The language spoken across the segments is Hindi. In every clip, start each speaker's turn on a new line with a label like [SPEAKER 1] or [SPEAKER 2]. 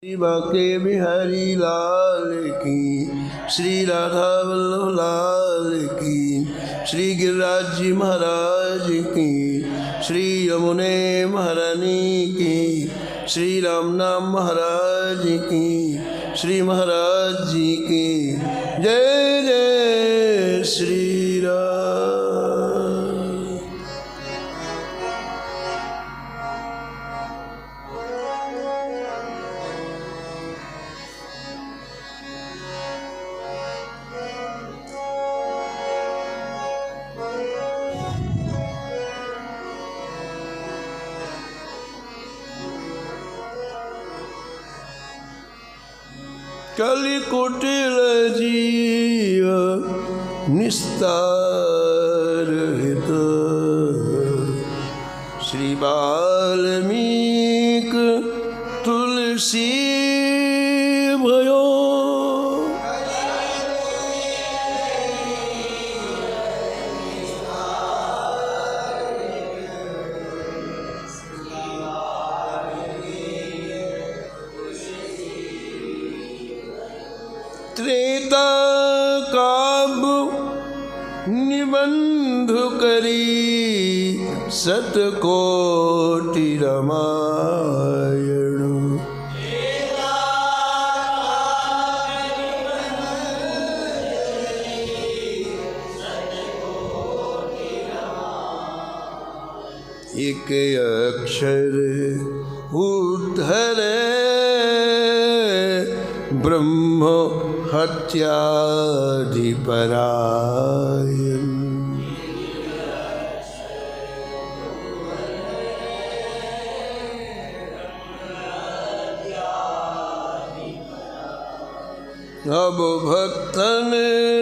[SPEAKER 1] श्री बांके बिहारी लाल की, श्री राधा वल्लभ लाल की, श्री गिरिराज जी महाराज की, श्री यमुने महारानी की, श्री राम नाम महाराज की, श्री महाराज जी की जय जय श्री राम। कलि कुटिल जीव निस्तार हित, श्री वाल्मीक तुलसी भयो। त्रेता काव्य निबंध करी, सतकोटि रामायण। एक अक्षर उद्धरे ब्रह्म हत्याधिपरायण। अब भक्तन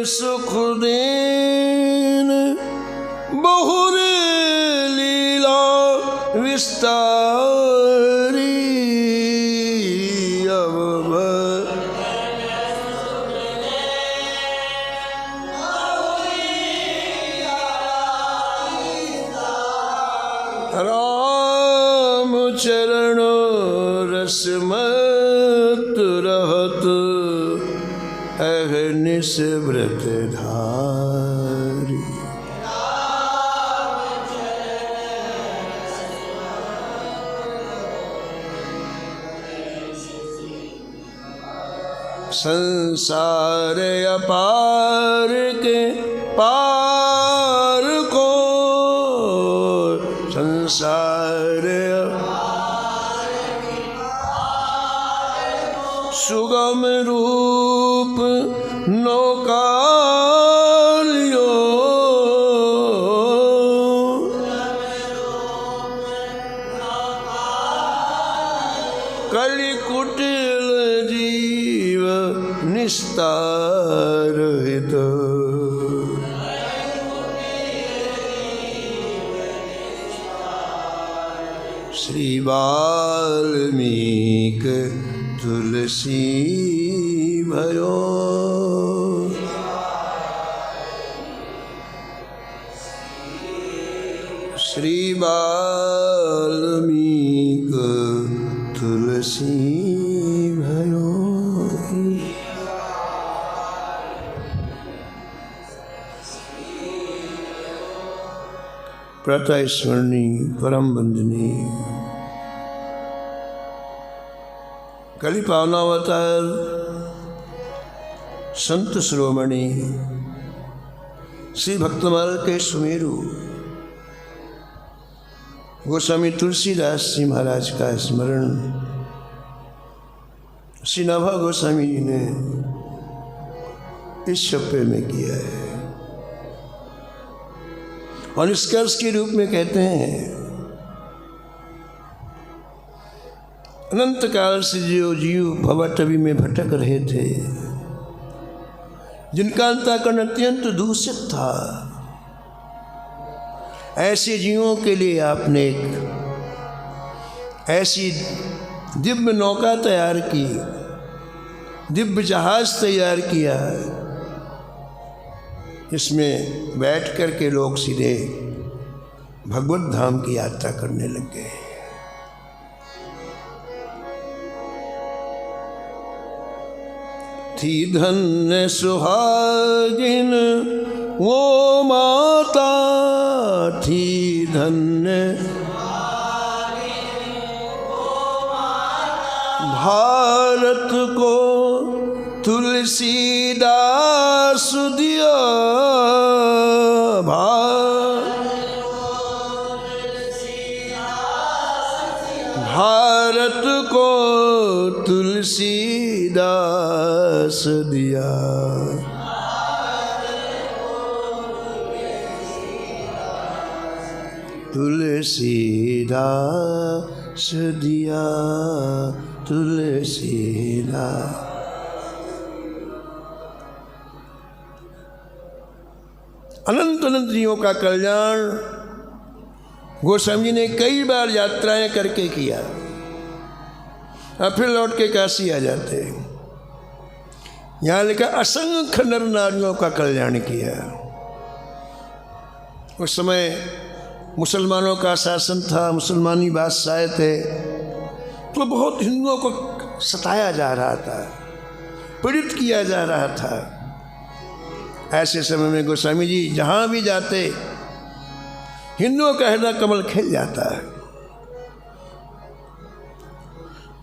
[SPEAKER 1] सुख देन, बहुर लीला विस्तारी। अब राम चरण रसमत रहत, अहनिस व्रत धारी। संसार अपार के पार को, संसार सुगम रूप नौकालियो। कलि कुटिल जीव निस्तार हित, श्री वाल्मीक तुलसी भयो। श्री वाल्मीक तुलसी भयो। प्रातः स्मरणी परम वंदनी कलि पावनावतार संत शिरोमणि श्री भक्तमाल के सुमेरु गोस्वामी तुलसीदास जी महाराज का स्मरण श्री नभा गोस्वामी जी ने इस छप्पे में किया है और निष्कर्ष के रूप में कहते हैं, अनंत काल से जो जीव भवटवी में भटक रहे थे, जिनका अंतःकरण अत्यंत दूषित था, ऐसे जीवों के लिए आपने एक ऐसी दिव्य नौका तैयार की, दिव्य जहाज तैयार किया, इसमें बैठ कर के लोग सीधे भगवत धाम की यात्रा करने लग गए। थी धन्य सुहागिन वो माता थी धन्य, भारत को तुलसीदास दिया, भारत को तुलसीदास दिया। तुलसीदास दिया, तुलसीदास। अनंत अनंत जीवों का कल्याण गोस्वामी जी ने कई बार यात्राएं करके किया और फिर लौट के काशी आ जाते। यहाँ लिखा असंख्य नर नारियों का कल्याण किया। उस समय मुसलमानों का शासन था, मुसलमानी बादशाह थे, तो बहुत हिंदुओं को सताया जा रहा था, पीड़ित किया जा रहा था। ऐसे समय में गोस्वामी जी जहाँ भी जाते हिंदुओं का हृदय कमल खिल जाता है।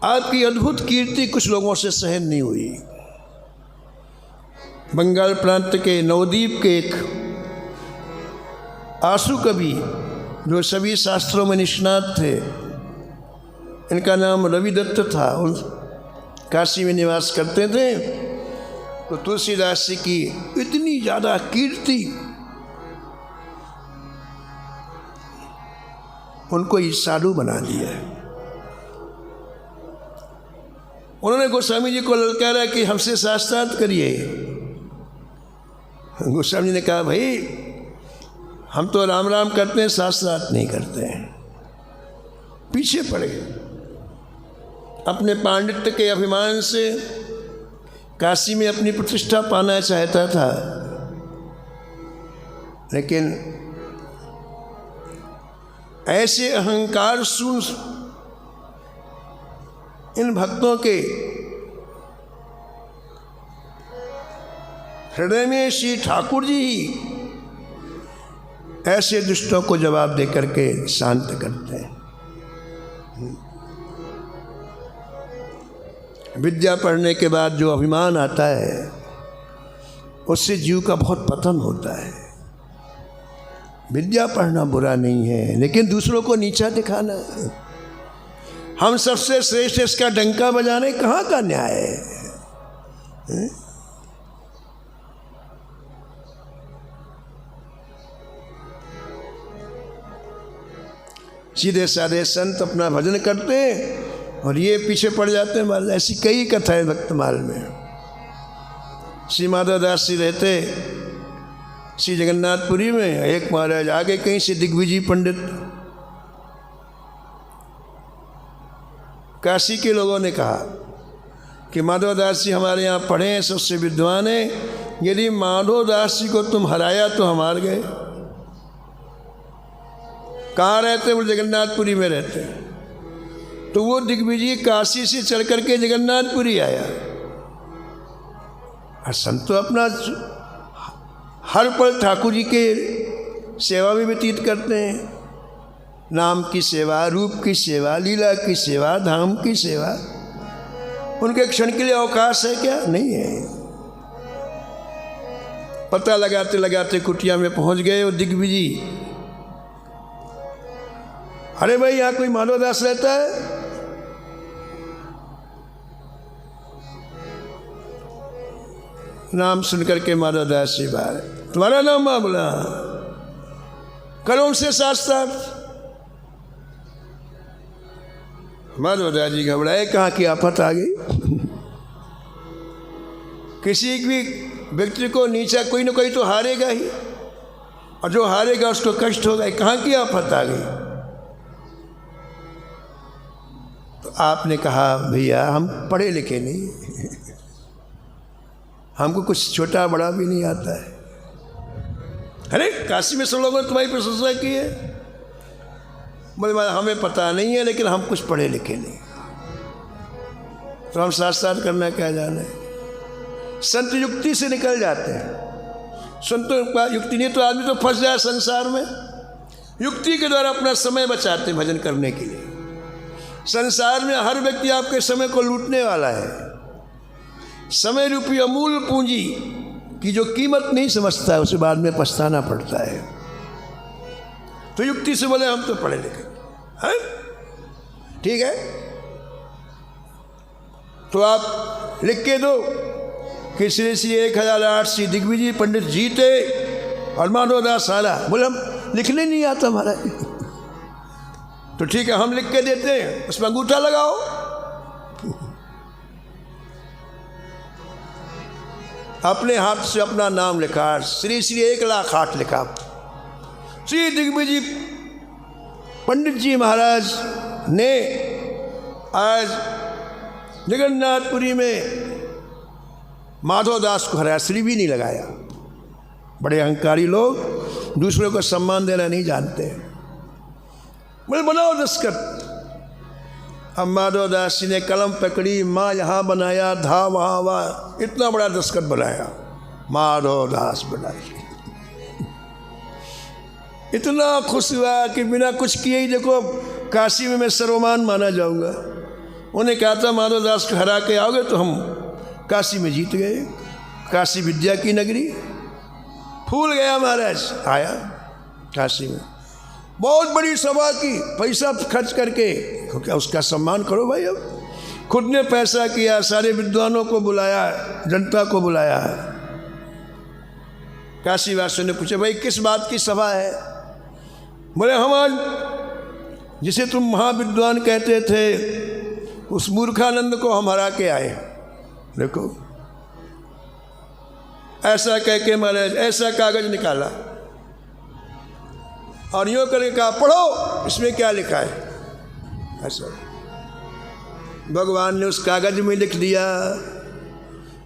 [SPEAKER 1] आपकी अद्भुत कीर्ति कुछ लोगों से सहन नहीं हुई। बंगाल प्रांत के नवद्वीप के एक आंसू कवि जो सभी शास्त्रों में निष्णात थे, इनका नाम रविदत्त था, उन काशी में निवास करते थे। तो तुलसीदास जी की इतनी ज़्यादा कीर्ति, उनको ये साधु बना दिया। उन्होंने गोस्वामी जी को ललकारा कि हमसे शास्त्रार्थ करिए। गोस्वामी जी ने कहा, भाई हम तो राम राम करते हैं, शास्त्रार्थ नहीं करते हैं। पीछे पड़ गए। अपने पांडित्य के अभिमान से काशी में अपनी प्रतिष्ठा पाना चाहता था, लेकिन ऐसे अहंकार सुन इन भक्तों के हृदय में श्री ठाकुर जी ही ऐसे दुष्टों को जवाब दे करके शांत करते हैं। विद्या पढ़ने के बाद जो अभिमान आता है उससे जीव का बहुत पतन होता है। विद्या पढ़ना बुरा नहीं है, लेकिन दूसरों को नीचा दिखाना, हम सबसे श्रेष्ठ इसका डंका बजाने कहाँ का न्याय है? सीधे साधे संत अपना भजन करते और ये पीछे पड़ जाते हैं महाराज। ऐसी कई कथाएं भक्तमाल में। श्री माधवदास जी रहते श्री जगन्नाथपुरी में, एक महाराज आगे कहीं से दिग्विजय पंडित, काशी के लोगों ने कहा कि माधवदास जी हमारे यहाँ पढ़े हैं, सबसे विद्वान हैं, यदि माधवदास जी को तुम हराया तो हम हार गए। कहाँ रहते? बोले जगन्नाथपुरी में रहते। तो वो दिग्विजय काशी से चल करके जगन्नाथपुरी आया। और संत तो अपना हर पल ठाकुर जी के सेवा में व्यतीत करते हैं। नाम की सेवा, रूप की सेवा, लीला की सेवा, धाम की सेवा। उनके क्षण के लिए अवकाश है क्या? नहीं है। पता लगाते लगाते कुटिया में पहुंच गए। वो दिग्विजय, अरे भाई यहाँ कोई माधवदास रहता है? नाम सुनकर के माधवदास जी बाहर, तुम्हारा नाम? बोला, करो उनसे शास्त्रार्थ। माधवदास जी घबराए, कहाँ की आफत आ गई। किसी भी व्यक्ति को नीचा कोई ना कोई तो हारेगा ही, और जो हारेगा उसको कष्ट होगा। कहाँ की आफत आ गई? तो आपने कहा, भैया हम पढ़े लिखे नहीं, हमको कुछ छोटा बड़ा भी नहीं आता है। अरे काशी में सब लोगों ने तुम्हारी प्रशंसा की है। बोले हमें पता नहीं है, लेकिन हम कुछ पढ़े लिखे नहीं, तो हम शास्त्रार्थ करना क्या जाने। संत युक्ति से निकल जाते हैं। संतों का युक्ति नहीं तो आदमी तो फंस जाए संसार में। युक्ति के द्वारा अपना समय बचाते हैं भजन करने के लिए। संसार में हर व्यक्ति आपके समय को लूटने वाला है। समय रूपी अमूल्य पूंजी की जो कीमत नहीं समझता है उसे बाद में पछताना पड़ता है। तो युक्ति से बोले हम तो पढ़े लिखे हैं, ठीक है, तो आप लिख के दो कि श्री श्री 1008 श्री दिग्विजय पंडित जीते और माधवदास सारा। बोले हम लिखने नहीं आता हमारा। तो ठीक है, हम लिख के देते हैं, उसमें अंगूठा लगाओ। अपने हाथ से अपना नाम लिखा, श्री श्री 1,08 लिखा। श्री दिग्विजय पंडित जी महाराज ने आज जगन्नाथपुरी में माधवदास को हराया, श्री भी नहीं लगाया। बड़े अहंकारी लोग दूसरों को सम्मान देना नहीं जानते। बोले बनाओ दस्तखत। अब माधवदास जी ने कलम पकड़ी, माँ यहाँ बनाया, धा वहाँ वहाँ, इतना बड़ा दस्तखत बनाया, माधवदास बनाई। इतना खुश हुआ कि बिना कुछ किए ही देखो काशी में मैं सर्वमान माना जाऊंगा। उन्हें कहा था माधवदास को हरा के आओगे तो हम काशी में जीत गए। काशी विद्या की नगरी। फूल गया महाराज, आया काशी में, बहुत बड़ी सभा की, पैसा खर्च करके, क्योंकि उसका सम्मान करो भाई। अब खुद ने पैसा किया, सारे विद्वानों को बुलाया, जनता को बुलाया। काशी वासियों ने पूछा भाई किस बात की सभा है? बोले हम आज जिसे तुम महाविद्वान कहते थे उस मूर्खानंद को हम हरा के आए। देखो ऐसा कह के महाराज ऐसा कागज निकाला और यूँ करके कहा पढ़ो इसमें क्या लिखा है। ऐसा भगवान ने उस कागज में लिख दिया,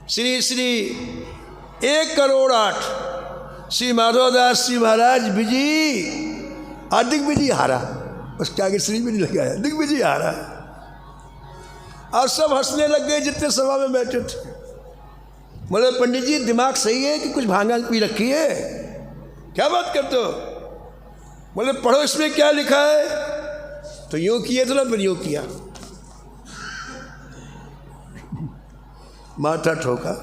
[SPEAKER 1] श्री श्री 1,08 श्री माधवदास जी महाराज विजय और दिग्विजय हारा। उसके आगे श्री भी नहीं लगाया, दिग्विजय हारा। और सब हंसने लग गए जितने सभा में बैठे थे। बोले पंडित जी दिमाग सही है कि कुछ भांगा पी रखी है, क्या बात करते हो? बोले पढ़ो इसमें क्या लिखा है। तो यूँ किए तो ना, फिर यूँ किया, माथा ठोका।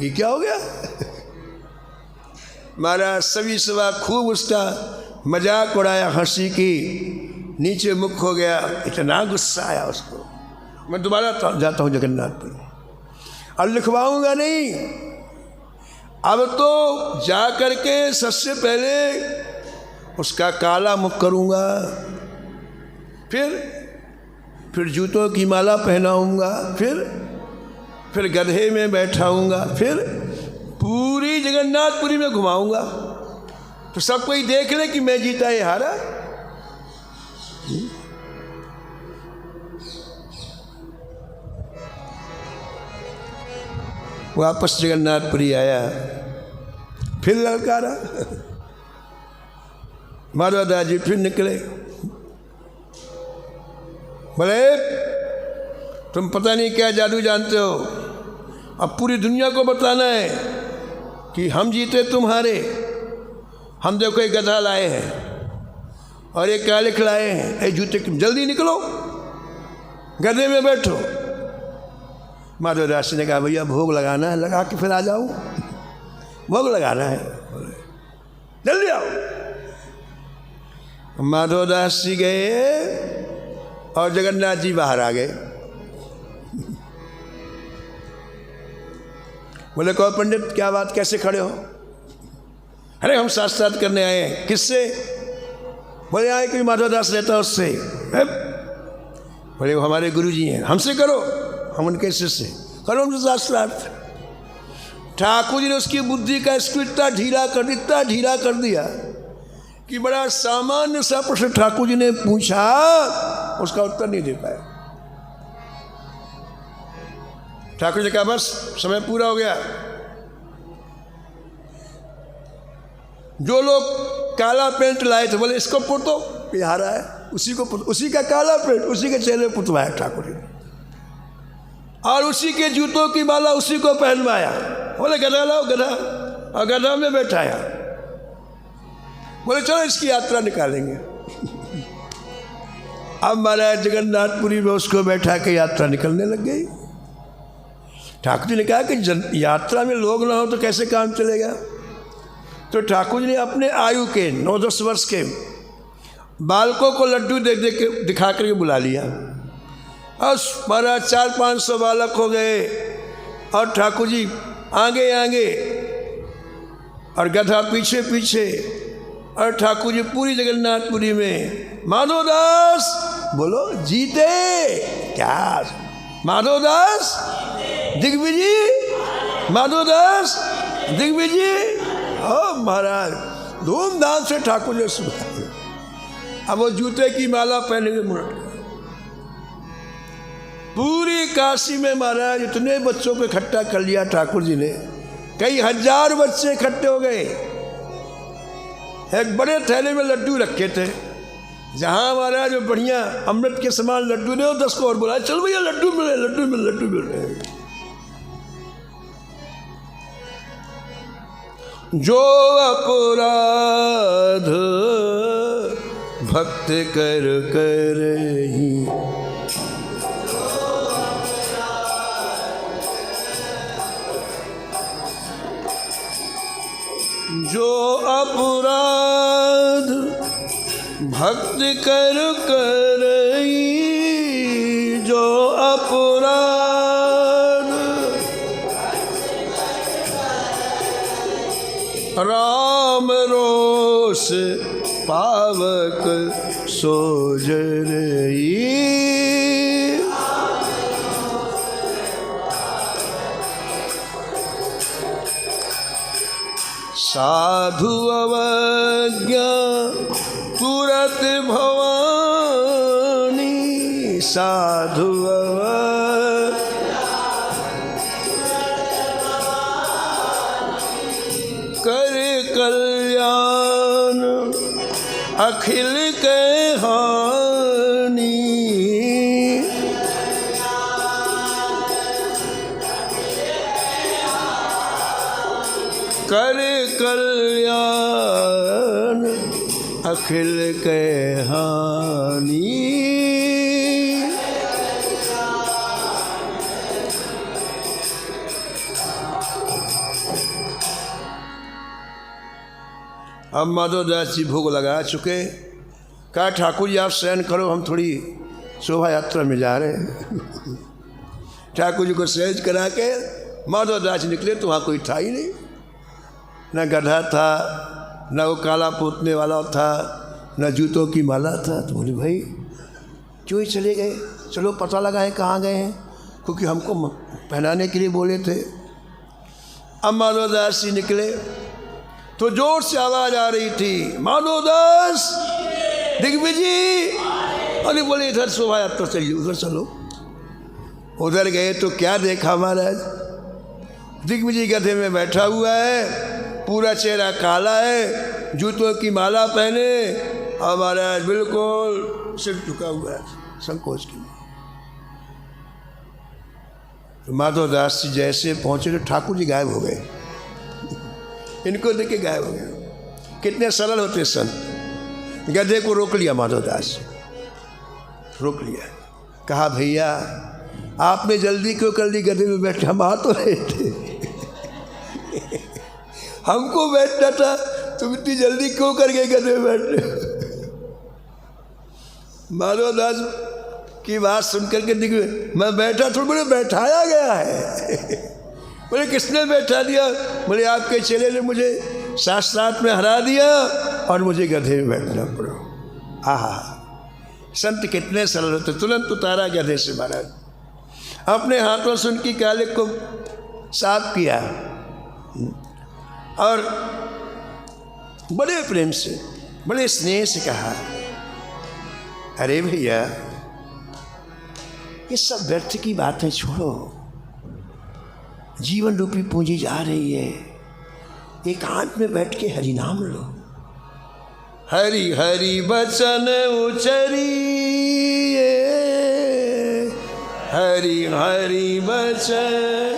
[SPEAKER 1] ये क्या हो गया? महाराज सभी सभा खूब उसका मजाक उड़ाया, हंसी की, नीचे मुख हो गया। इतना गुस्सा आया उसको। मैं दोबारा जाता हूँ जगन्नाथपुरी और लिखवाऊंगा नहीं। अब तो जा करके सबसे पहले उसका काला मुख करूँगा, फिर जूतों की माला पहनाऊँगा, फिर गधे में बैठाऊँगा, फिर पूरी जगन्नाथपुरी में घुमाऊँगा, तो सब कोई देख ले कि मैं जीता ये हारा। वापस जगन्नाथपुरी आया, फिर ललकारा। माधवदास जी फिर निकले। बोले तुम पता नहीं क्या जादू जानते हो, अब पूरी दुनिया को बताना है कि हम जीते तुम हारे। हम देखो एक गधा लाए हैं और एक कालिख लाए हैं, ए जूते जल्दी निकलो, गधे में बैठो। माधवदास ने कहा भैया भोग लगाना है, लगा के फिर आ जाओ, भोग लगाना है, जल्दी आओ। माधवदास जी गए और जगन्नाथ जी बाहर आ गए। बोले कहो पंडित क्या बात, कैसे खड़े हो? अरे हम शास्त्रार्थ करने आए हैं। किससे? बोले आए कोई माधवदास रहता है उससे। बोले वो हमारे गुरुजी हैं, हमसे करो, हम उनके शिष्य, करो हमसे शास्त्रार्थ। ठाकुर जी ने उसकी बुद्धि का इसको इतना ढीला कर दिया कि बड़ा सामान्य सा प्रश्न ठाकुर जी ने पूछा, उसका उत्तर नहीं दे पाया। ठाकुर जी का बस समय पूरा हो गया। जो लोग काला पेंट लाए थे बोले इसको पुतो, ये हारा है, उसी को पुतो, उसी का काला पेंट उसी के चेहरे पुतवाया ठाकुर जी। और उसी के जूतों की माला उसी को पहनवाया। बोले गधा लाओ, गधा, और गधा में बैठाया। बोले चलो इसकी यात्रा निकालेंगे। अब महाराज जगन्नाथपुरी में उसको बैठा के यात्रा निकलने लग गई। ठाकुर जी ने कहा कि यात्रा में लोग ना हो तो कैसे काम चलेगा। तो ठाकुर जी ने अपने आयु के 9-10 वर्ष के बालकों को लड्डू दे दे के दिखा करके बुला लिया। और महाराज 400-500 बालक हो गए और ठाकुर जी आगे आगे और गधा पीछे पीछे, और ठाकुर जी पूरी जगन्नाथपुरी में माधोदास बोलो जीते क्या, माधोदास दिग्विजय, माधोदास दिग्विजय। ओ महाराज धूमधाम से ठाकुर जी सुना। अब वो जूते की माला पहनेंगे मुरट। पूरी काशी में महाराज इतने बच्चों को इकट्ठा कर लिया ठाकुर जी ने, कई हजार बच्चे इकट्ठे हो गए। एक बड़े थैले में लड्डू रखे थे, जहाँ महाराज बढ़िया अमृत के समान लड्डू ने 10 को और बोला चल भैया लड्डू मिले, लड्डू मिले, लड्डू मिल रहे। जो अपराध भक्त कर करही, जो अपराध भक्त कर करई, जो अपराध राम रोष पावक सोजरई। साधु अवज्ञा तुरत भवानी, साधु कर कल्याण अखिल के हानि। कर कल्याण अखिल के हानि। अब माधवदास जी भोग लगा चुके। कहा ठाकुर जी आप शयन करो, हम थोड़ी शोभा यात्रा में जा रहे हैं। ठाकुर जी को सहज करा के माधवदास जी निकले तो वहाँ कोई था ही नहीं, न गधा था, न वो काला पोतने वाला था, न जूतों की माला था। तो बोले भाई क्यों ही चले गए, चलो पता लगाए कहाँ गए हैं, क्योंकि हमको पहनाने के लिए बोले थे। अब माधवदास जी निकले तो जोर से आवाज़ आ रही थी माधवदास दिग्विजय। अरे बोले इधर शोभा यात्रा चलिए, उधर चलो। उधर गए तो क्या देखा महाराज, दिग्विजय गधे में बैठा हुआ है, पूरा चेहरा काला है, जूतों की माला पहने और महाराज बिल्कुल सिर झुका हुआ है संकोच की। तो माधवदास जी जैसे पहुँचे तो ठाकुर जी गायब हो गए। इनको देख के गायब हो गए। कितने सरल होते संत। गधे को रोक लिया माधवदास, रोक लिया, कहा भैया आपने जल्दी क्यों कर ली, गधे में बैठे हम आ तो रहे थे। हमको बैठना था, तुम इतनी जल्दी क्यों कर गए गधे में बैठने। माधवदास की बात सुन करके दिखे मैं बैठा थोड़ा, बोले बैठाया गया है। बोले किसने बैठा दिया, बोले आपके चेले ने मुझे शास्त्रार्थ में हरा दिया और मुझे गधे में बैठना पड़ा। आहा संत कितने सरल होते, तुरंत उतारा गधे से महाराज, अपने हाथों से उनकी काले को साफ किया और बड़े प्रेम से बड़े स्नेह से कहा अरे भैया ये सब व्यर्थ की बातें छोड़ो, जीवन रूपी पूंजी जा रही है, एकांत में बैठ के हरि नाम लो। हरि हरि बचन उचरिए, हरि हरि बचन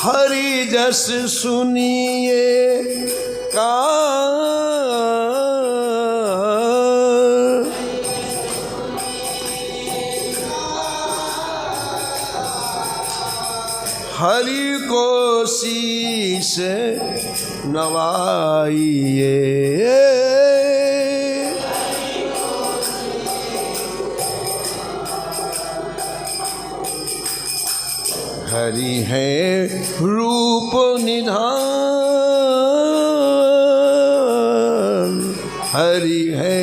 [SPEAKER 1] हरि जस सुनिए कान हरि को शीश नवाइए हरि है रूप निधान हरि है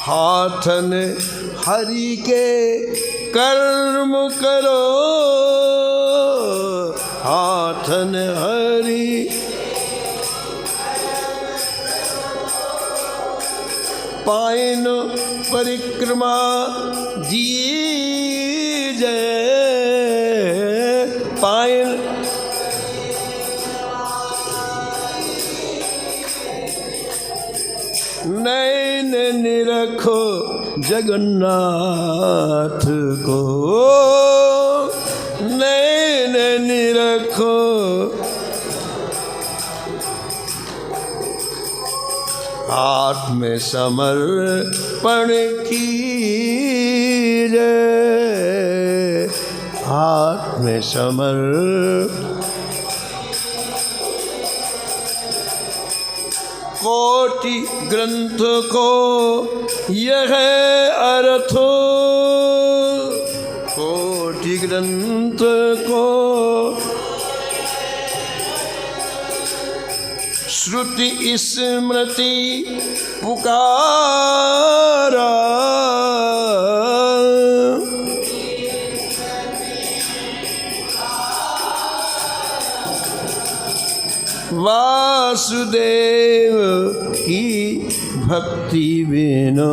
[SPEAKER 1] हाथन हरि के कर्म करो हाथन हरि पाइन परिक्रमा दीजय पाइन नैन निरखो जगन्नाथ को नैन निरखो आत्म समर्पण कीजिए आत्म समर्पण कोटि ग्रंथ को यह अर्थ कोटि ग्रंथ को श्रुति स्मृति पुकारा वासुदेव की भक्ति बिना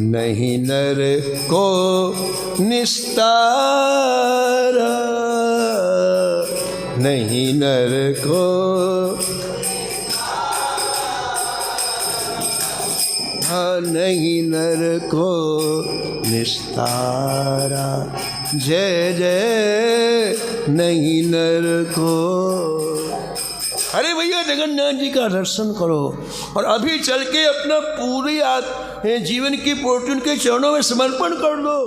[SPEAKER 1] नहीं नर को निस्तार नहीं नर को नहीं नर को निस्तारा जय जय नहीं नर को। अरे भैया जगन्नाथ जी का दर्शन करो और अभी चल के अपना पूरी जीवन की पोर्टून के चरणों में समर्पण कर दो।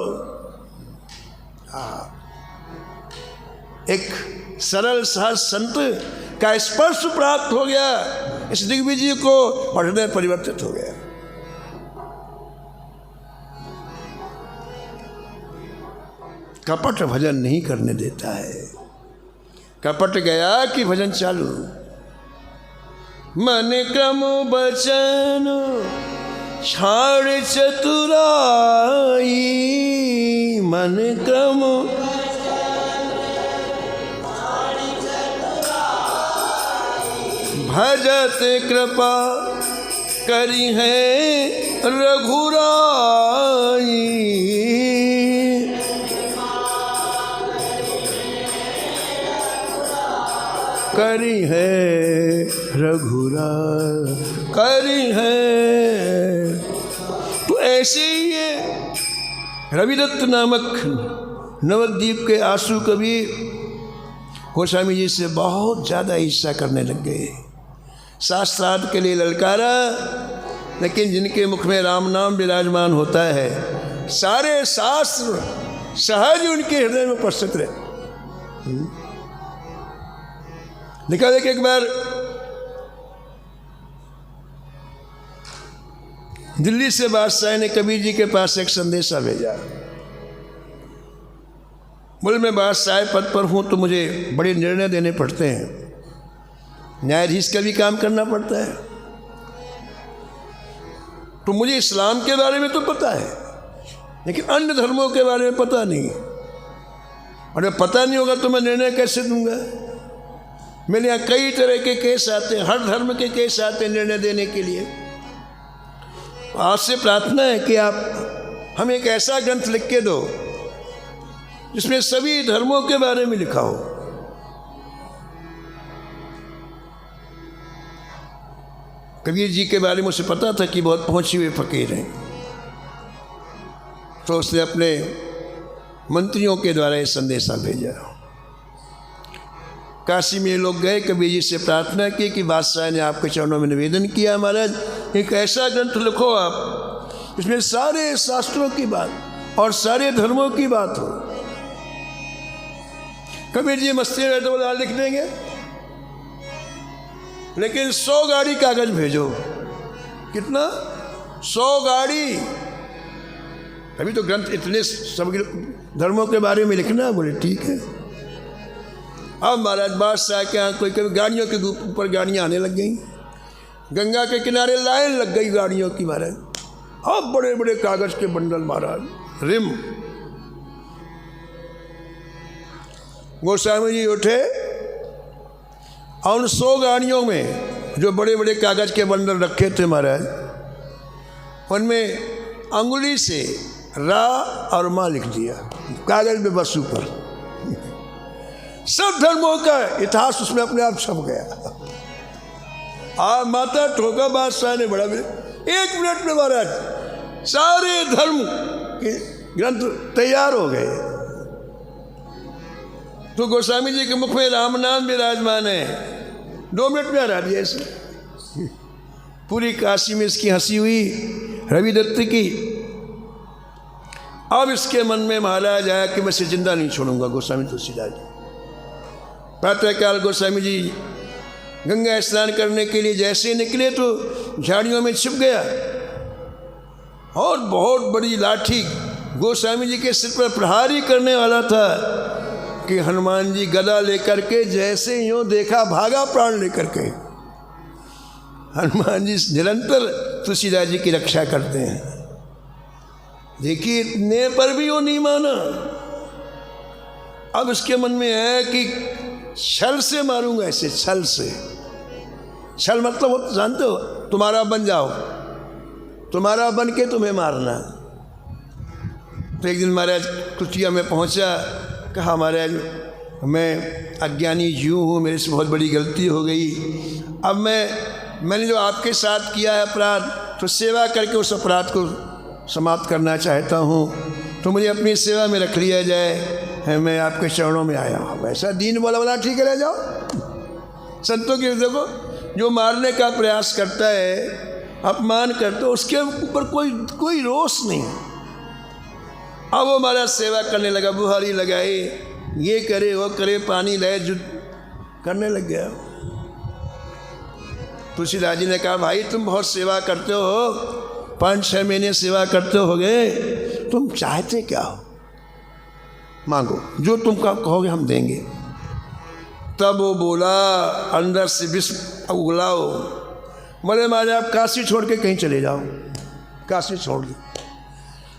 [SPEAKER 1] एक सरल सहज संत का स्पर्श प्राप्त हो गया इस दिग्विजय को और हृदय परिवर्तित हो गया। कपट भजन नहीं करने देता है। कपट गया कि भजन चालू। मन क्रम बचन छाड़ चतुराई मन क्रम भजत कृपा करी है रघुराई करी है रघुरा करी है। तो ऐसे ही है रविदत्त नामक नवद्वीप के आंसू कबीर गोस्वामी जी से बहुत ज़्यादा ईर्ष्या करने लग गए। शास्त्रार्थ के लिए ललकारा, लेकिन जिनके मुख में राम नाम विराजमान होता है सारे शास्त्र सहज उनके हृदय में उपस्थित रहे। लिखा देख एक बार दिल्ली से बादशाह ने कबीर जी के पास एक संदेशा भेजा। बोले मैं बादशाह पद पर हूँ तो मुझे बड़े निर्णय देने पड़ते हैं, न्यायाधीश का भी काम करना पड़ता है। तो मुझे इस्लाम के बारे में तो पता है लेकिन अन्य धर्मों के बारे में पता नहीं। और जब पता नहीं होगा तो मैं निर्णय कैसे दूंगा। मेरे यहाँ कई तरह के केस आते हैं, हर धर्म के केस आते हैं निर्णय देने के लिए। आपसे प्रार्थना है कि आप हमें एक ऐसा ग्रंथ लिख के दो जिसमें सभी धर्मों के बारे में लिखा हो। कबीर जी के बारे में उसे पता था कि बहुत पहुंचे हुए फकीर हैं, तो उसने अपने मंत्रियों के द्वारा ये संदेशा भेजा। काशी में लोग गए, कबीर जी से प्रार्थना की कि बादशाह ने आपके चरणों में निवेदन किया, महाराज एक ऐसा ग्रंथ लिखो आप इसमें सारे शास्त्रों की बात और सारे धर्मों की बात हो। कबीर जी मस्ती में तो बोला लिख देंगे, लेकिन 100 गाड़ी कागज भेजो। कितना? 100 गाड़ी। अभी तो ग्रंथ इतने सब धर्मों के बारे में लिखना। बोले ठीक है। अब महाराज बादशाह के यहाँ कोई कभी गाड़ियों के ऊपर गाड़ियाँ आने लग गई, गंगा के किनारे लाइन लग गई गाड़ियों की महाराज। अब बड़े बड़े कागज के बंडल महाराज रिम। गोस्वामी जी उठे और उन 100 गाड़ियों में जो बड़े बड़े कागज के बंडल रखे थे महाराज, उनमें अंगुली से रा और माँ लिख दिया कागज में बस ऊपर। सब धर्मों का इतिहास उसमें अपने आप छप गया। आ माता ठोका बादशाह ने बड़ा 1 मिनट में महाराज सारे धर्म के ग्रंथ तैयार हो गए। तो गोस्वामी जी के मुख में राम नाम विराजमान है। 2 मिनट में हरा दिया इसे। पूरी काशी में इसकी हंसी हुई रविदत्त की। अब इसके मन में महाराज आया कि मैं इसे जिंदा नहीं छोड़ूंगा। गोस्वामी तुलसीदास जी प्रातःकाल गोस्वामी जी गंगा स्नान करने के लिए जैसे निकले तो झाड़ियों में छिप गया और बहुत बड़ी लाठी गोस्वामी जी के सिर पर प्रहार ही करने वाला था कि हनुमान जी गदा लेकर के जैसे यूं देखा भागा प्राण लेकर के। हनुमान जी निरंतर तुलसीदास जी की रक्षा करते हैं। देखिए इतने पर भी वो नहीं माना। अब उसके मन में है कि छल से मारूंगा, ऐसे छल से। छल मतलब हो जानते हो, तुम्हारा बन जाओ, तुम्हारा बन के तुम्हें मारना। तो एक दिन महाराज कुटिया में पहुंचा, कहा महाराज मैं अज्ञानी जीव हूँ, मेरे से बहुत बड़ी गलती हो गई। अब मैंने जो आपके साथ किया है अपराध, तो सेवा करके उस अपराध को समाप्त करना चाहता हूँ, तो मुझे अपनी सेवा में रख लिया जाए। मैं आपके चरणों में आया हूँ। वैसा दीन बोला ठीक है, ले जाओ। संतों की देखो, जो मारने का प्रयास करता है, अपमान करता है, उसके ऊपर कोई रोष नहीं। अब वो हमारा सेवा करने लगा, बुहारी लगाए, ये करे वो करे, पानी लाए, जो करने लग गया। तुलसीदास जी ने कहा भाई तुम बहुत सेवा करते हो, 5-6 महीने सेवा करते हो गए, तुम चाहते क्या हो? मांगो, जो तुम कहोगे हम देंगे। तब वो बोला अंदर से विष उगलाओ, बोले महाराज आप काशी छोड़ के कहीं चले जाओ। काशी छोड़ दो,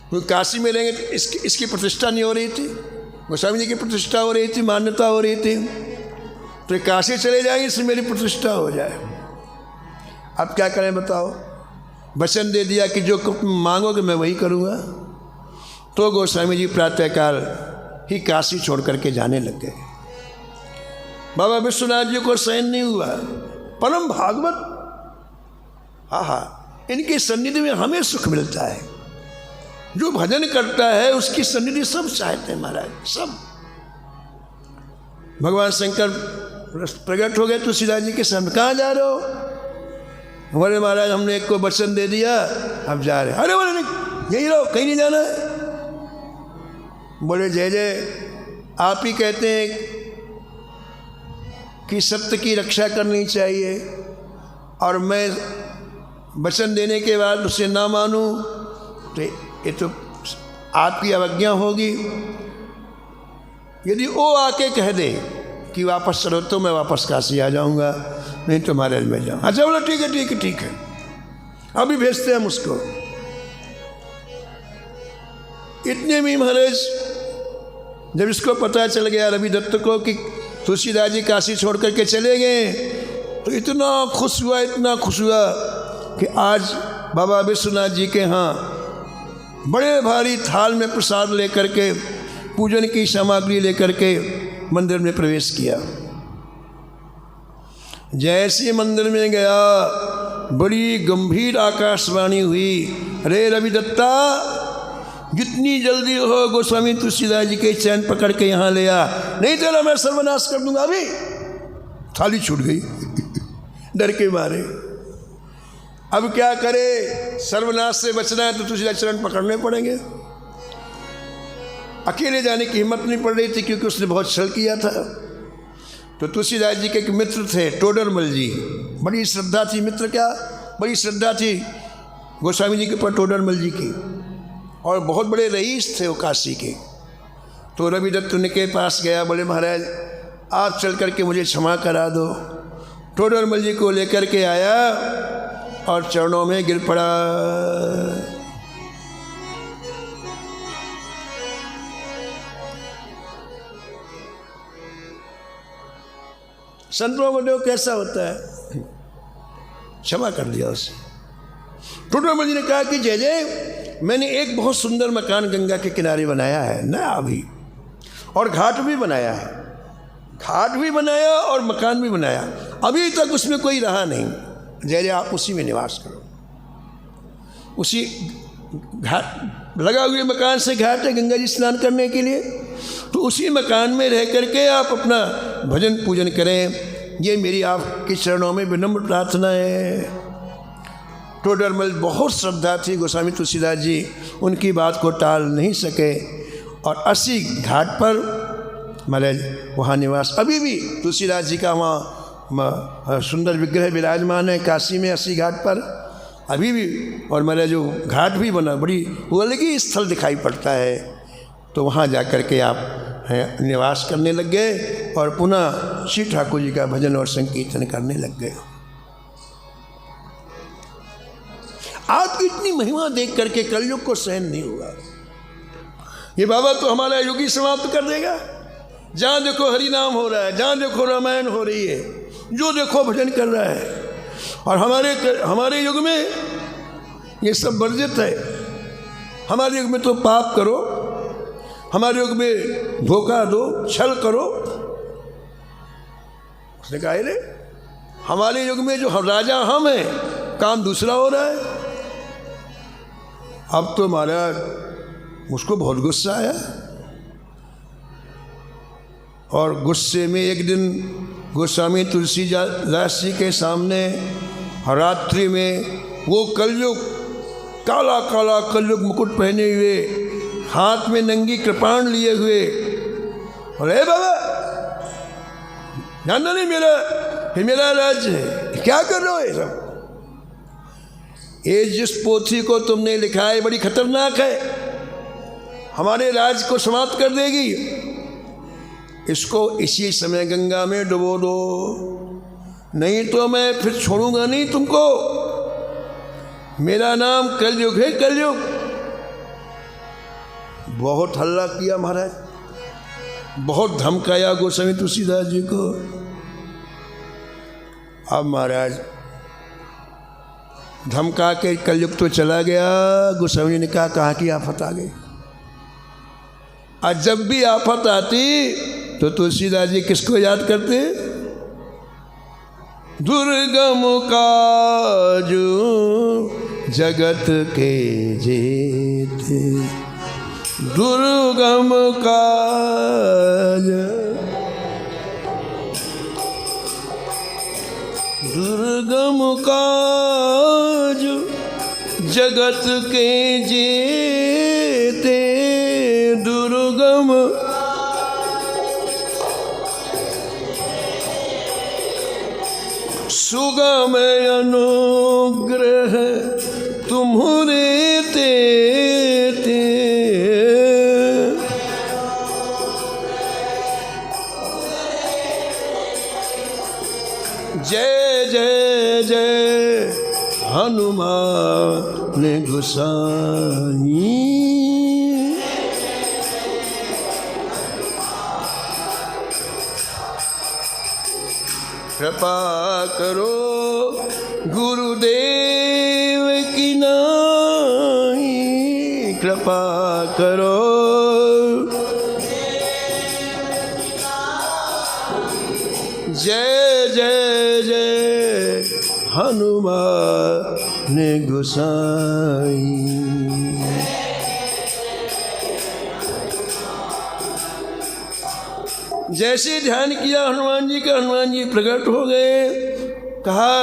[SPEAKER 1] क्योंकि काशी में रहेंगे तो इसकी प्रतिष्ठा नहीं हो रही थी, गोस्वामी जी की प्रतिष्ठा हो रही थी, मान्यता हो रही थी। तो काशी चले जाएंगे, इससे मेरी प्रतिष्ठा हो जाए। अब क्या करें बताओ? वचन दे दिया कि जो तुम मांगोगे मैं वही करूँगा। तो गोस्वामी जी प्रातःकाल ही काशी छोड़ करके जाने लग गए। बाबा विश्वनाथ जी को सहन नहीं हुआ। परम भागवत, इनकी सन्निधि में हमें सुख मिलता है। जो भजन करता है उसकी सन्निधि सब चाहते हैं महाराज, सब। भगवान शंकर प्रकट हो गए तुलसीदास जी के सामने, कहाँ जा रहे हो? बोले महाराज हमने एक को वचन दे दिया, अब जा रहे। अरे बोले नहीं, यहीं रहो, कहीं नहीं जाना है। बोले जय जय, आप ही कहते हैं कि सत्य की रक्षा करनी चाहिए, और मैं वचन देने के बाद उसे ना मानूं तो ये तो आपकी अवज्ञा होगी। यदि वो आके कह दे कि वापस चलो तो मैं वापस काशी आ जाऊंगा, नहीं तो महाराज में जाऊँ। अच्छा बोला ठीक है ठीक है ठीक है, अभी भेजते हैं उसको। इतने में महाराज जब इसको पता चल गया रविदत्त को कि तुलसीदास जी काशी छोड़ करके चले गए, तो इतना खुश हुआ, इतना खुश हुआ कि आज बाबा विश्वनाथ जी के यहाँ बड़े भारी थाल में प्रसाद लेकर के, पूजन की सामग्री लेकर के मंदिर में प्रवेश किया। जैसे मंदिर में गया, बड़ी गंभीर आकाशवाणी हुई, अरे रविदत्ता, जितनी जल्दी हो गोस्वामी तुलसीदास जी के चैन पकड़ के यहाँ ले आ, नहीं तेरा मैं सर्वनाश कर दूंगा। अभी थाली छूट गई डर के मारे। अब क्या करे, सर्वनाश से बचना है तो तुलसीदास चरण पकड़ने पड़ेंगे। अकेले जाने की हिम्मत नहीं पड़ रही थी, क्योंकि उसने बहुत छल किया था। तो तुलसीदास जी के एक मित्र थे, टोडरमल जी, बड़ी श्रद्धा थी, मित्र क्या, बड़ी श्रद्धा थी गोस्वामी जी के ऊपर टोडरमल जी की, और बहुत बड़े रईस थे वो काशी के। तो रविदत्त उनके पास गया, बोले महाराज आप चल करके मुझे क्षमा करा दो। टोडरमल जी को लेकर के आया और चरणों में गिर पड़ा। संतों को देखो कैसा होता है, क्षमा कर दिया उसे। टोडरमल जी ने कहा कि जय जय, मैंने एक बहुत सुंदर मकान गंगा के किनारे बनाया है ना अभी, और घाट भी बनाया है, घाट भी बनाया और मकान भी बनाया, अभी तक उसमें कोई रहा नहीं। जय जय आप उसी में निवास करो। उसी घाट लगा हुए मकान से घाट है गंगा जी स्नान करने के लिए, तो उसी मकान में रह करके आप अपना भजन पूजन करें, ये मेरी आपके चरणों में विनम्र प्रार्थना है। टोडरमल बहुत श्रद्धा थी गोस्वामी तुलसीदास जी, उनकी बात को टाल नहीं सके, और 80 घाट पर महाराज वहाँ निवास। अभी भी तुलसीदास जी का वहाँ सुंदर विग्रह विराजमान है काशी में 80 घाट पर अभी भी। और महाराज जो घाट भी बना, बड़ी वो अलग ही स्थल दिखाई पड़ता है। तो वहाँ जा कर के आप निवास करने लग गए और पुनः श्री ठाकुर जी का भजन और संकीर्तन करने लग गए। आपकी इतनी महिमा देख करके कलयुग को सहन नहीं हुआ। ये बाबा तो हमारा युग ही समाप्त कर देगा। जहाँ देखो हरि नाम हो रहा है, जहाँ देखो रामायण हो रही है, जो देखो भजन कर रहा है, और हमारे युग में ये सब वर्जित है। हमारे युग में तो पाप करो, हमारे युग में धोखा दो, छल करो। उसने कहा रे हमारे युग में जो राजा हम हैं, काम दूसरा हो रहा है। अब तो महाराज उसको बहुत गुस्सा आया, और गुस्से में एक दिन गोस्वामी तुलसीदास जी के सामने रात्रि में वो कलयुग, काला काला कलयुग मुकुट पहने हुए, हाथ में नंगी कृपाण लिए हुए, और हे बाबा जानना नहीं मेरा राज्य है, क्या कर रहे हो ये सब? ये जिस पोथी को तुमने लिखा है बड़ी खतरनाक है, हमारे राज को समाप्त कर देगी। इसको इसी समय गंगा में डुबो दो, नहीं तो मैं फिर छोड़ूंगा नहीं तुमको। मेरा नाम कलयुग है, कलयुग। बहुत हल्ला किया महाराज, बहुत धमकाया गोस्वामी तुलसीदास जी को। अब महाराज धमका के कलयुग तो चला गया। गोस्वामी ने कहा कहाँ की आफत आ गई। आज जब भी आफत आती तो तुलसीदास जी किसको याद करते? दुर्गम काजू जगत के जेते, दुर्गम काज, दुर्गम काज जगत के जेते, दुर्गम सुगम अनुग्रह तुम्हारे ते। जय जय जय हनुमान गोसाई। कृपा करो गुरुदेव की नाई, कृपा कृपा करो। जय जय जय हनुमान गोसाई। जैसे ध्यान किया हनुमान जी का, हनुमान जी प्रकट हो गए। कहा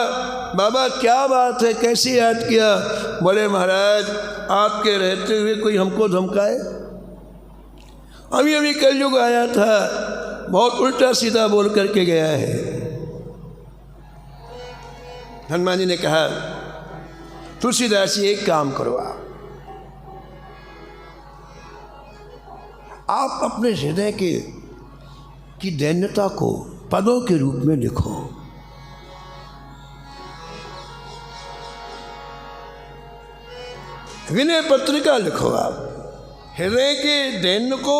[SPEAKER 1] बाबा क्या बात है, कैसे याद किया? बोले महाराज आपके रहते हुए कोई हमको धमकाए? अभी अभी कलयुग आया था, बहुत उल्टा सीधा बोल करके गया है। हनुमान जी ने कहा तुलसीदास जी एक काम करो, आप अपने हृदय की दैन्यता को पदों के रूप में लिखो। विनय पत्रिका लिखो, आप हृदय के दैन्य को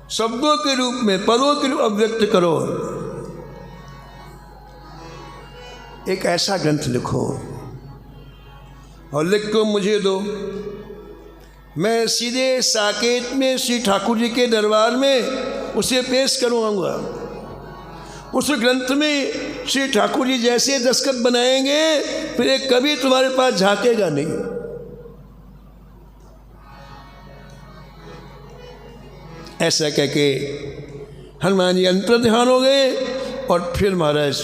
[SPEAKER 1] शब्दों के रूप में, पदों के रूप अभिव्यक्त करो। एक ऐसा ग्रंथ लिखो और लिख को मुझे दो। मैं सीधे साकेत में श्री ठाकुर जी के दरबार में उसे पेश करूँगा। उस ग्रंथ में श्री ठाकुर जी जैसे दस्तखत बनाएंगे फिर एक कभी तुम्हारे पास झांकेगा नहीं। ऐसा कह के हनुमान जी अंतर ध्यान हो गए। और फिर महाराज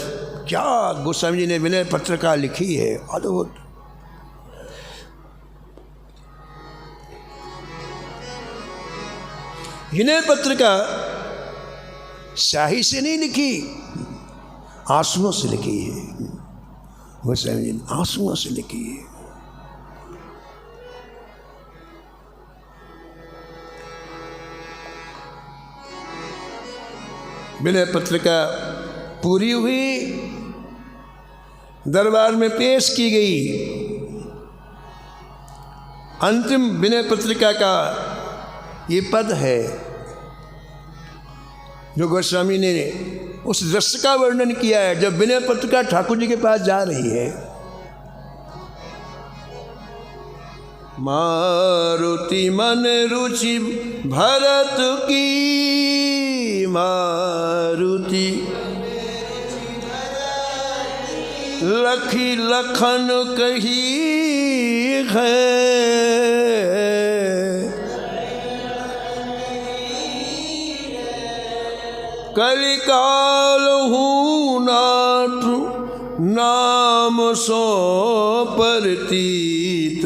[SPEAKER 1] क्या गोस्वामी जी ने विनय पत्रिका लिखी है, अद्भुत। विनय पत्रिका शाही से नहीं लिखी, आंसुओं से लिखी है। गोस्वामी जी ने आंसुओं से लिखी है। विनय पत्रिका पूरी हुई, दरबार में पेश की गई। अंतिम विनय पत्रिका का ये पद है जो गोस्वामी ने उस दृश्य का वर्णन किया है जब विनय पत्रिका ठाकुर जी के पास जा रही है। मारुति मन रुचि भरत की, मारुति लखी लखन कही है। कलिकाल हूँ नाथ नाम सो परतीत,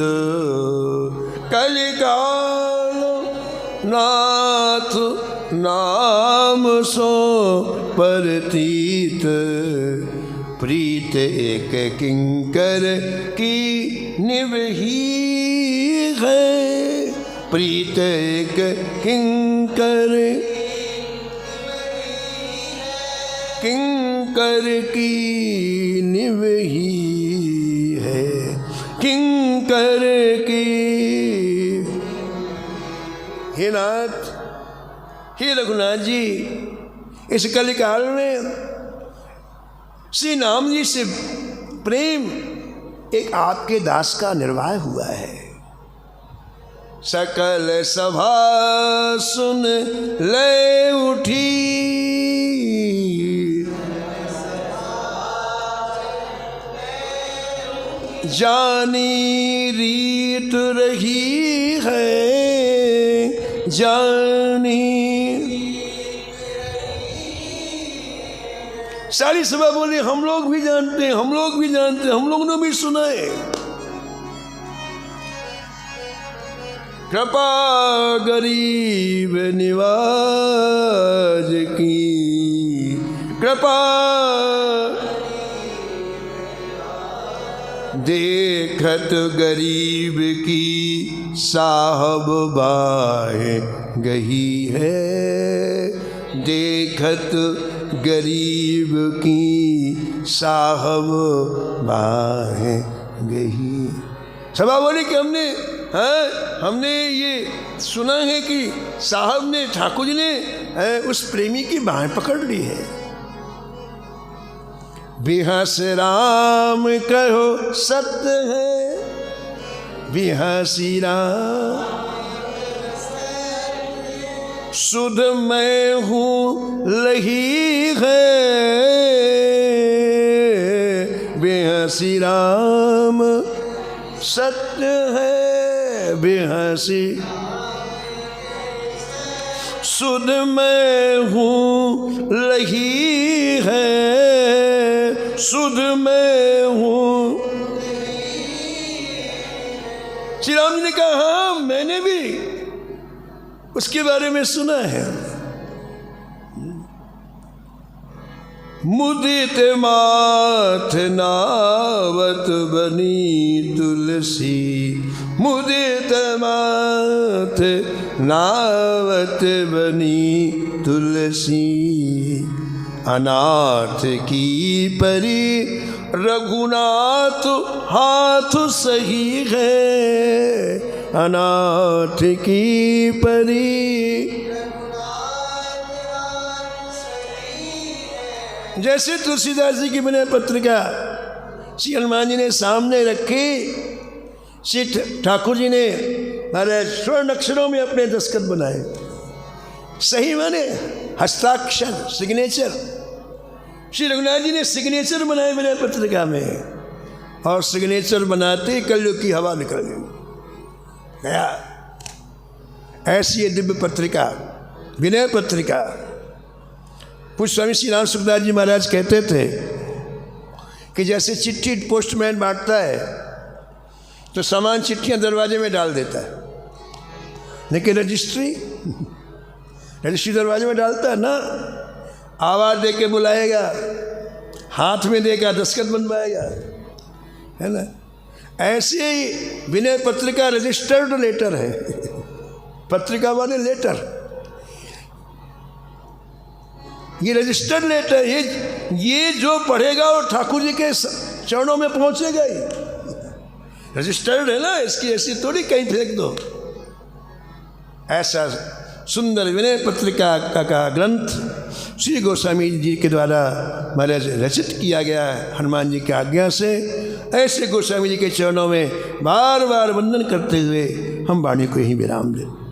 [SPEAKER 1] कलिकाल नाथ नाम सो परतीत। प्रीत एक किंकर की निवही है, प्रीत एक किंकर किंकर की निवही है, किंकर की। हे नाथ, हे रघुनाथ जी, इस कलिकाल में श्री नाम जी से प्रेम एक आपके दास का निर्वाह हुआ है। सकल सभा सुन ले उठी, जानी रीत रही है, जानी। सारी सभा बोली हम लोग भी जानते हैं, हम लोग भी जानते हैं, हम लोगों ने भी सुना है। कृपा गरीब निवाज की, कृपा देखत गरीब की साहब बाहें गही है, देखत गरीब की साहब बाहें गही। सभा बोली कि हमने ये सुना है कि साहब ने, ठाकुर जी ने उस प्रेमी की बाहें पकड़ ली है। बिहस राम कहो सत्य है, बिहासी राम, सुध मैं हूँ लही है बिहासी राम, सत्य है बिहासी, सुध मैं हूँ लही है, सुध मैं हूँ। श्री राम जी ने कहा हाँ मैंने भी उसके बारे में सुना है। मुदित माथ नावत बनी तुलसी, मुदित माथ नावत बनी तुलसी, अनाथ की परी रघुनाथ हाथ सही है, अनाथ की परी। जैसे तुलसीदास जी की विनय पत्रिका श्री हनुमान जी ने सामने रखी, श्री ठाकुर जी ने महाराज स्वर्ण अक्षरों में अपने दस्तखत बनाए, सही माने हस्ताक्षर सिग्नेचर। श्री रघुनाथ जी ने सिग्नेचर बनाए विनय पत्रिका में, और सिग्नेचर बनाते कलयुग की हवा निकल गया। ऐसी ये दिव्य पत्रिका विनय पत्रिका। पूज्य स्वामी श्री राम सुखदास जी महाराज कहते थे कि जैसे चिट्ठी पोस्टमैन बांटता है तो सामान चिट्ठियाँ दरवाजे में डाल देता है, लेकिन रजिस्ट्री दरवाजे में डालता है ना, आवाज़ दे के बुलाएगा, हाथ में देगा, दस्तखत बनवाएगा, है ना। ऐसे ही विनय पत्रिका रजिस्टर्ड लेटर है। पत्रिका माने लेटर, ये रजिस्टर्ड लेटर, ये जो पढ़ेगा वो ठाकुर जी के चरणों में पहुंचेगा ही। रजिस्टर्ड है ना, इसकी ऐसी थोड़ी कहीं फेंक दो। ऐसा सुंदर विनय पत्रिका का ग्रंथ श्री गोस्वामी जी के द्वारा महाराज रचित किया गया है हनुमान जी की आज्ञा से। ऐसे गोस्वामी जी के चरणों में बार बार वंदन करते हुए हम वाणी को ही विराम दें।